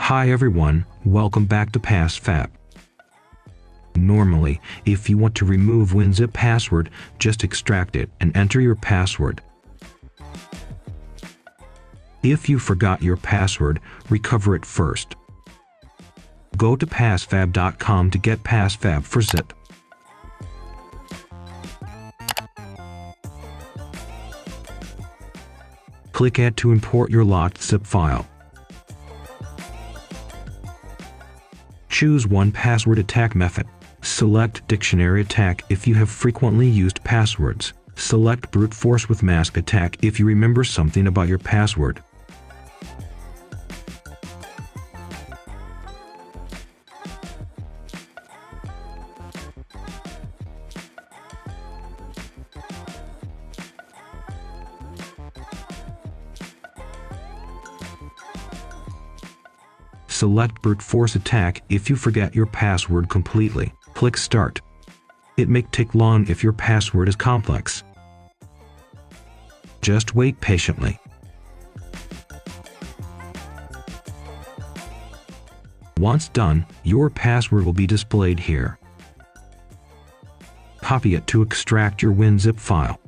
Hi everyone, welcome back to PassFab. Normally, if you want to remove WinZip password, just extract it and enter your password. If you forgot your password, recover it first. Go to PassFab.com to get PassFab for zip. Click Add to import your locked zip file. Choose one password attack method. Select dictionary attack if you have frequently used passwords. Select brute force with mask attack if you remember something about your password. Select brute force attack if you forget your password completely. Click Start. It may take long if your password is complex. Just wait patiently. Once done, your password will be displayed here. Copy it to extract your WinZip file.